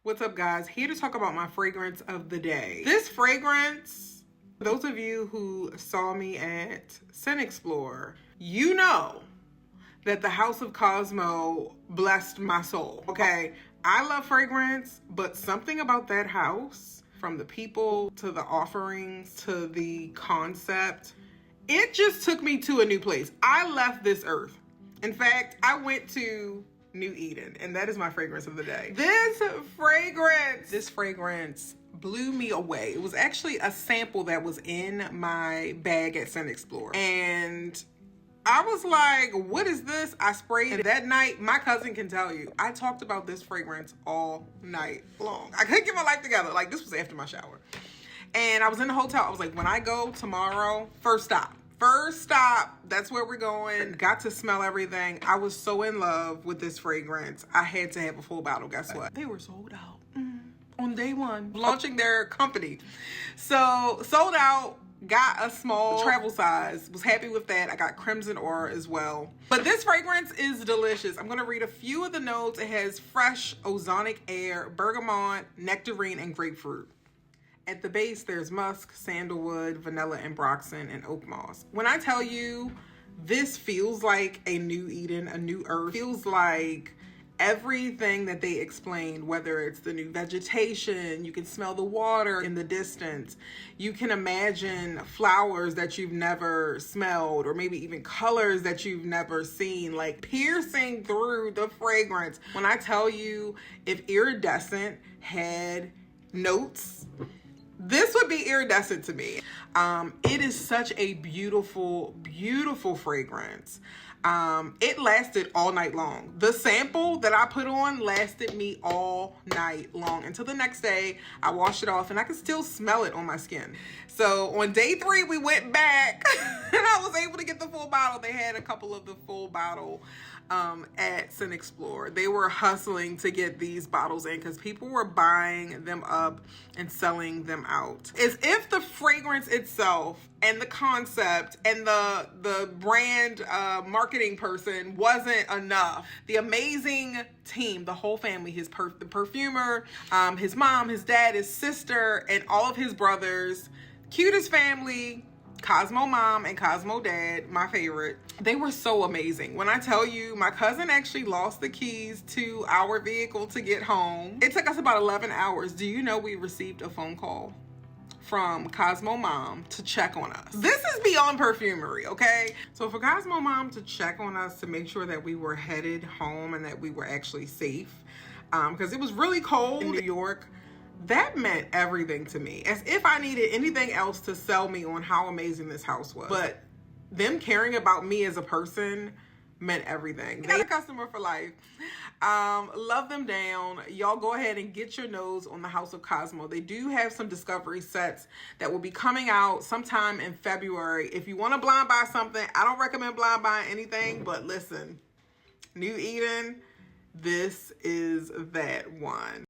What's up, guys? Here to talk about my fragrance of the day. This fragrance, those of you who saw me at Scent Explorer, you know that the House of Cosmo blessed my soul, okay? I love fragrance, but something about that house, from the people to the offerings to the concept, it just took me to a new place. I left this earth. In fact, I went to New Eden, and that is my fragrance of the day. This fragrance blew me away. It was actually a sample that was in my bag at Scent Explorer, and I was like, what is this? I sprayed it that night. My cousin can tell you, I talked about this fragrance all night long. I couldn't get my life together. Like, this was after my shower, and I was in the hotel. I was like, when I go tomorrow, first stop, that's where we're going. Got to smell everything. I was so in love with this fragrance. I had to have a full bottle. Guess what? They were sold out on day one, launching their company. So sold out, got a small travel size, was happy with that. I got Crimson Aura as well. But this fragrance is delicious. I'm gonna read a few of the notes. It has fresh ozonic air, bergamot, nectarine, and grapefruit. At the base, there's musk, sandalwood, vanilla, and ambroxan, and oak moss. When I tell you, this feels like a new Eden, a new earth. It feels like everything that they explained, whether it's the new vegetation, you can smell the water in the distance. You can imagine flowers that you've never smelled, or maybe even colors that you've never seen, like piercing through the fragrance. When I tell you, if iridescent had notes, this would be iridescent to me. It is such a beautiful, beautiful fragrance. It lasted all night long. The sample that I put on lasted me all night long until the next day. I washed it off and I could still smell it on my skin. So on day 3, we went back and I was able to get the full bottle. They had a couple of the full bottle at Scent Explorer. They were hustling to get these bottles in because people were buying them up and selling them out. As if the fragrance itself and the concept and the brand marketing person wasn't enough. The amazing team, the whole family, the perfumer, his mom, his dad, his sister, and all of his brothers, cutest family, Cosmo mom and Cosmo dad, my favorite. They were so amazing. When I tell you, my cousin actually lost the keys to our vehicle to get home. It took us about 11 hours. Do you know we received a phone call from Cosmo mom to check on us? This is beyond perfumery, okay? So for Cosmo mom to check on us to make sure that we were headed home and that we were actually safe, because it was really cold in New York, that meant everything to me. As if I needed anything else to sell me on how amazing this house was. But them caring about me as a person meant everything. They're a customer for life. Love them down. Y'all go ahead and get your nose on the House of Cosmo. They do have some discovery sets that will be coming out sometime in February. If you want to blind buy something, I don't recommend blind buying anything, but listen, New Eden, this is that one.